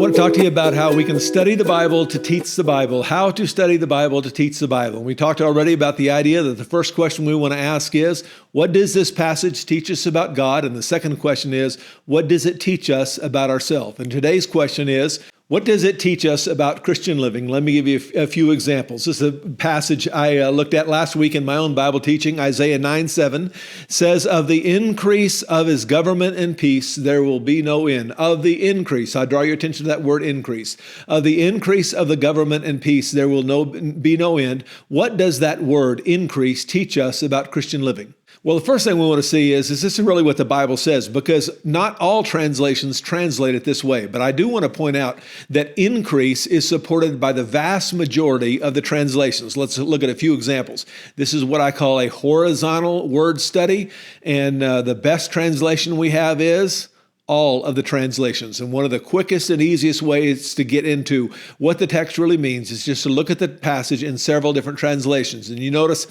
want to talk to you about how we can study the Bible to teach the Bible, how to study the Bible to teach the Bible. And we talked already about the idea that the first question we want to ask is, what does this passage teach us about God? And the second question is, what does it teach us about ourselves? And today's question is, what does it teach us about Christian living? Let me give you a few examples. This is a passage I looked at last week in my own Bible teaching. Isaiah 9:7 says, of the increase of his government and peace, there will be no end. Of the increase, I draw your attention to that word increase. Of the increase of the government and peace, there will be no end. What does that word increase teach us about Christian living? Well, the first thing we want to see is this really what the Bible says? Because not all translations translate it this way. But I do want to point out that increase is supported by the vast majority of the translations. Let's look at a few examples. This is what I call a horizontal word study. And the best translation we have is all of the translations. And one of the quickest and easiest ways to get into what the text really means is just to look at the passage in several different translations. And you notice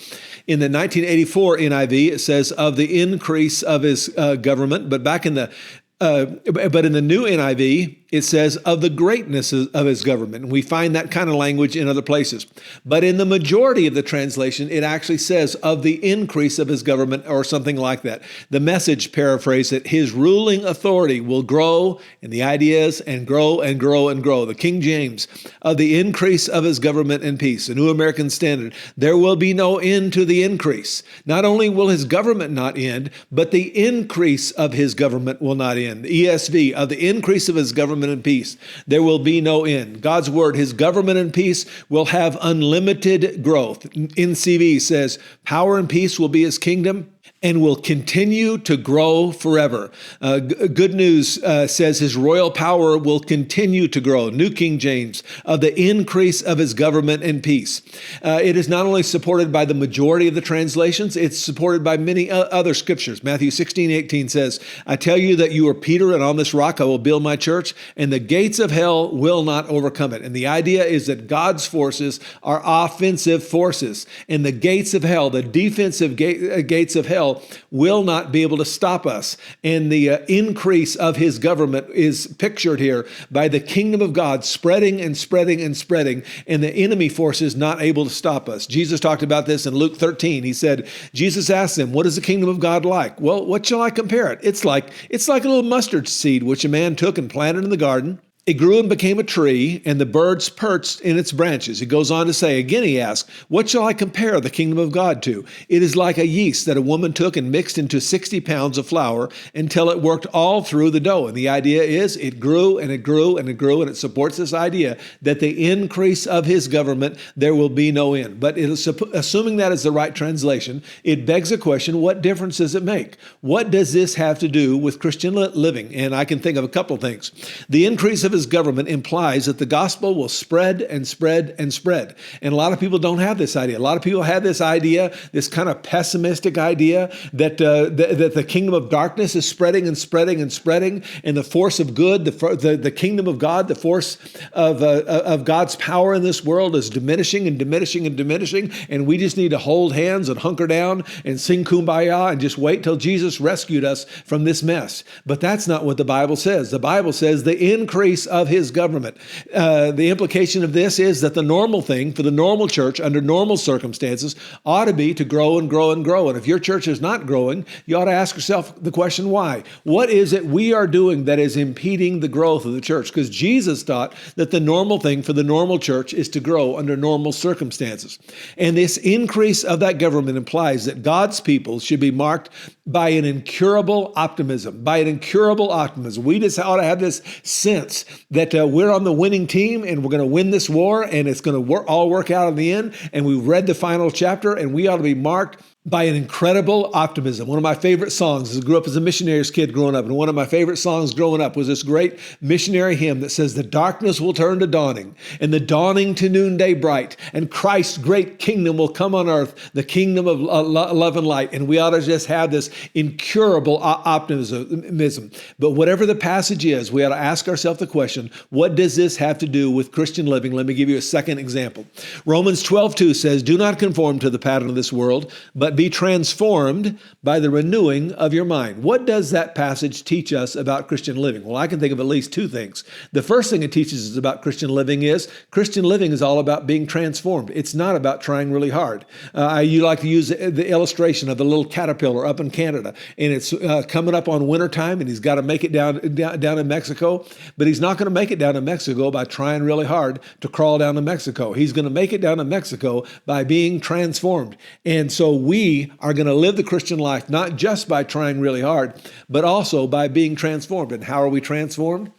in the 1984 NIV, it says of the increase of his government, but back in the but in the new NIV, it says of the greatness of his government. And we find that kind of language in other places. But in the majority of the translation, it actually says of the increase of his government or something like that. The Message paraphrase that his ruling authority will grow, and the idea is and grow and grow and grow. The King James, of the increase of his government and peace. The New American Standard, there will be no end to the increase. Not only will his government not end, but the increase of his government will not end. The ESV, of the increase of his government and peace, there will be no end. God's word, his government and peace will have unlimited growth. NCV says, power and peace will be his kingdom and will continue to grow forever. Good News says his royal power will continue to grow. New King James, of the increase of his government and peace. It is not only supported by the majority of the translations, it's supported by many other scriptures. Matthew 16:18 says, I tell you that you are Peter, and on this rock I will build my church, and the gates of hell will not overcome it. And the idea is that God's forces are offensive forces, and the gates of hell, the defensive gates of hell, will not be able to stop us. And the increase of his government is pictured here by the kingdom of God spreading and spreading and spreading, and the enemy forces not able to stop us. Jesus talked about this in Luke 13. He said, Jesus asked them, what is the kingdom of God like? Well, what shall I compare it? It's like a little mustard seed, which a man took and planted in the garden. It grew and became a tree, and the birds perched in its branches. He goes on to say, again he asks, what shall I compare the kingdom of God to? It is like a yeast that a woman took and mixed into 60 pounds of flour until it worked all through the dough. And the idea is it grew and it grew and it grew, and it supports this idea that the increase of his government, there will be no end. But it is, assuming that is the right translation, it begs a question, what difference does it make? What does this have to do with Christian living? And I can think of a couple things. The increase of his government implies that the gospel will spread and spread and spread. And a lot of people don't have this idea. A lot of people have this idea, this kind of pessimistic idea that the kingdom of darkness is spreading and spreading and spreading, and the force of good, the kingdom of God, the force of God's power in this world is diminishing and diminishing and diminishing, and we just need to hold hands and hunker down and sing kumbaya and just wait till Jesus rescued us from this mess. But that's not what the Bible says. The Bible says the increase of his government. The implication of this is that the normal thing for the normal church under normal circumstances ought to be to grow and grow and grow. And if your church is not growing, you ought to ask yourself the question, why? What is it we are doing that is impeding the growth of the church? Because Jesus taught that the normal thing for the normal church is to grow under normal circumstances. And this increase of that government implies that God's people should be marked by an incurable optimism, We just ought to have this sense that we're on the winning team and we're going to win this war and it's going to all work out in the end. And we read the final chapter and we ought to be marked by an incredible optimism. One of my favorite songs, I grew up as a missionary's kid growing up, and one of my favorite songs growing up was this great missionary hymn that says, the darkness will turn to dawning, and the dawning to noonday bright, and Christ's great kingdom will come on earth, the kingdom of love and light. And we ought to just have this incurable optimism. But whatever the passage is, we ought to ask ourselves the question, what does this have to do with Christian living? Let me give you a second example. Romans 12:2 says, do not conform to the pattern of this world, but but be transformed by the renewing of your mind. What does that passage teach us about Christian living? Well, I can think of at least two things. The first thing it teaches us about Christian living is all about being transformed. It's not about trying really hard. You like to use the illustration of the little caterpillar up in Canada, and it's coming up on wintertime, and he's got to make it down in Mexico, but he's not going to make it down to Mexico by trying really hard to crawl down to Mexico. He's going to make it down to Mexico by being transformed. And so we are going to live the Christian life not just by trying really hard, but also by being transformed. And how are we transformed?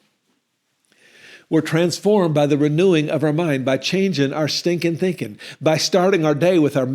We're transformed by the renewing of our mind, by changing our stinking thinking, by starting our day with our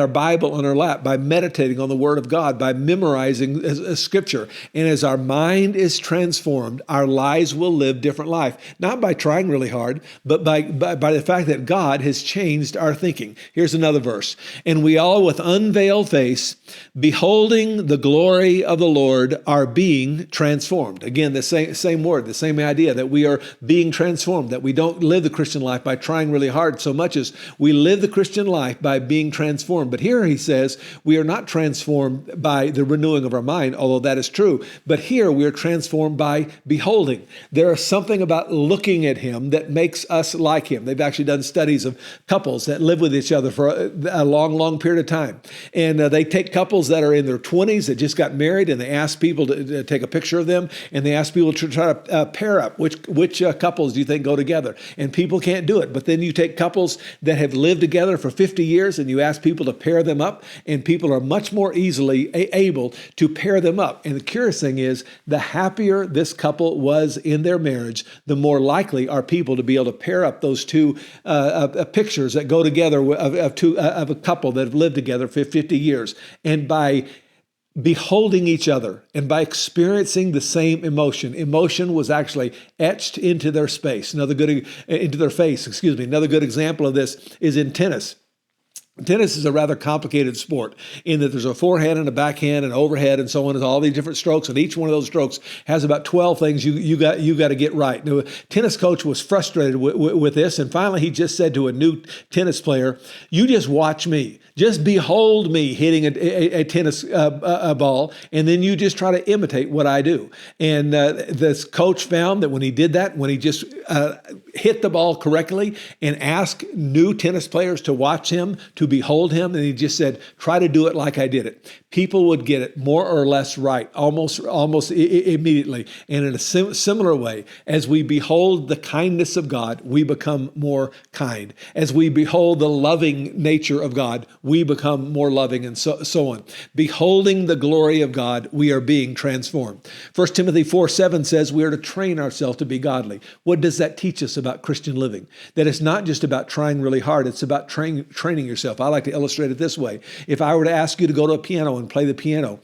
Bible on our lap, by meditating on the Word of God, by memorizing Scripture. And as our mind is transformed, our lives will live different life, not by trying really hard, but by the fact that God has changed our thinking. Here's another verse. And we all with unveiled face, beholding the glory of the Lord, are being transformed. Again, the same word, the same idea that we are being transformed, that we don't live the Christian life by trying really hard so much as we live the Christian life by being transformed. But here he says we are not transformed by the renewing of our mind, although that is true. But here we are transformed by beholding. There is something about looking at him that makes us like him. They've actually done studies of couples that live with each other for a long, long period of time. And they take couples that are in their 20s that just got married, and they ask people to take a picture of them, and they ask people to try to pair up which couples do you think go together? And people can't do it. But then you take couples that have lived together for 50 years and you ask people to pair them up, and people are much more easily able to pair them up. And the curious thing is, the happier this couple was in their marriage, the more likely are people to be able to pair up those two pictures that go together of a couple that have lived together for 50 years. And by beholding each other and by experiencing the same emotion. Emotion was actually etched into their space. Into their face, excuse me. Another good example of this is in tennis. Tennis is a rather complicated sport in that there's a forehand and a backhand and overhead and so on, and all these different strokes, and each one of those strokes has about 12 things you got to get right. Now, a tennis coach was frustrated with this, and finally he just said to a new tennis player, "You just watch me. Just behold me hitting a tennis ball, and then you just try to imitate what I do." And this coach found that when he did that, when he just hit the ball correctly and asked new tennis players to watch him, to behold him, and he just said, "Try to do it like I did it," people would get it more or less right almost immediately. And in a similar way, as we behold the kindness of God, we become more kind. As we behold the loving nature of God, we become more loving, and so on. Beholding the glory of God, we are being transformed. 1 Timothy 4:7 says we are to train ourselves to be godly. What does that teach us about Christian living? That it's not just about trying really hard, it's about training yourself. I like to illustrate it this way. If I were to ask you to go to a piano and play the piano,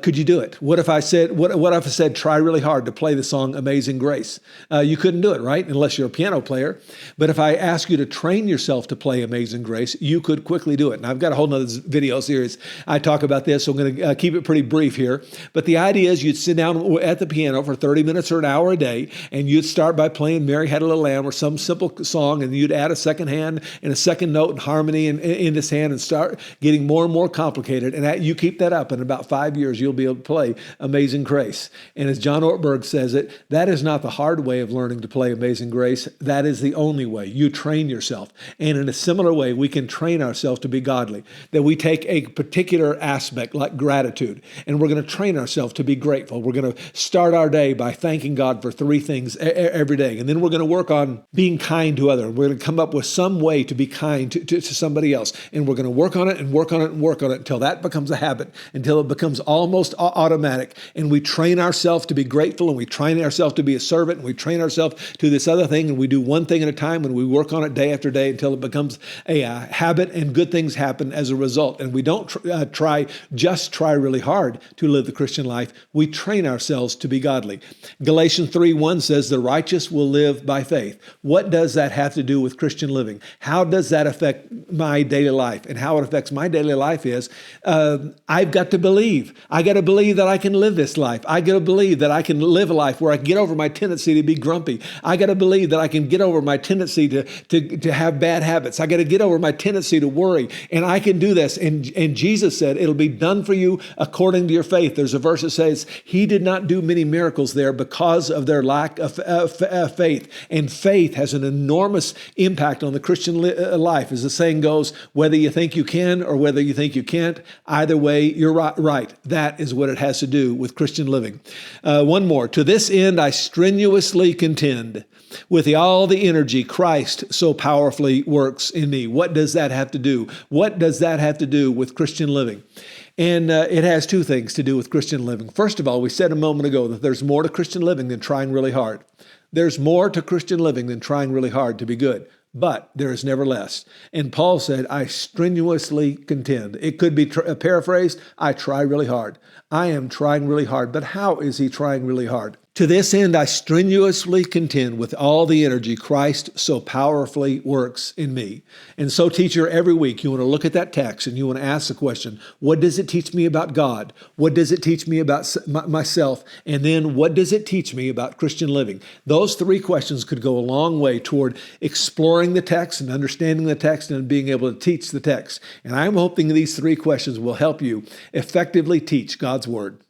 could you do it? What if I said, try really hard to play the song Amazing Grace? You couldn't do it, right? Unless you're a piano player. But if I ask you to train yourself to play Amazing Grace, you could quickly do it. And I've got a whole nother video series. I talk about this, so I'm going to keep it pretty brief here. But the idea is you'd sit down at the piano for 30 minutes or an hour a day, and you'd start by playing Mary Had a Little Lamb or some simple song, and you'd add a second hand and a second note and harmony in this hand and start getting more and more complicated. And you keep that up, in about 5 years, you'll be able to play Amazing Grace. And as John Ortberg says it, that is not the hard way of learning to play Amazing Grace. That is the only way. You train yourself. And in a similar way, we can train ourselves to be godly. That we take a particular aspect like gratitude, and we're going to train ourselves to be grateful. We're going to start our day by thanking God for 3 things every day. And then we're going to work on being kind to others. We're going to come up with some way to be kind to somebody else. And we're going to work on it and work on it and work on it until that becomes a habit, until it becomes almost automatic. And we train ourselves to be grateful, and we train ourselves to be a servant, and we train ourselves to this other thing, and we do one thing at a time, and we work on it day after day until it becomes a habit, and good things happen as a result. And we don't try really hard to live the Christian life. We train ourselves to be godly. Galatians 3:1 says the righteous will live by faith. What does that have to do with Christian living? How does that affect my daily life? And how it affects my daily life is I've got to believe. I got to believe that I can live this life. I got to believe that I can live a life where I can get over my tendency to be grumpy. I got to believe that I can get over my tendency to have bad habits. I got to get over my tendency to worry And I can do this. And Jesus said, it'll be done for you according to your faith. There's a verse that says, he did not do many miracles there because of their lack of faith. And faith has an enormous impact on the Christian life. As the saying goes, whether you think you can or whether you think you can't, either way, you're right. That is what it has to do with Christian living. One more. To this end, I strenuously contend with all the energy Christ so powerfully works in me. What does that have to do? What does that have to do with Christian living? And it has two things to do with Christian living. First of all, we said a moment ago that there's more to Christian living than trying really hard. There's more to Christian living than trying really hard to be good. But there is never less. And Paul said, I strenuously contend. It could be paraphrased, I try really hard. I am trying really hard. But how is he trying really hard? To this end, I strenuously contend with all the energy Christ so powerfully works in me. And so, teacher, every week you want to look at that text and you want to ask the question, what does it teach me about God? What does it teach me about myself? And then what does it teach me about Christian living? Those three questions could go a long way toward exploring the text and understanding the text and being able to teach the text. And I'm hoping these three questions will help you effectively teach God's Word.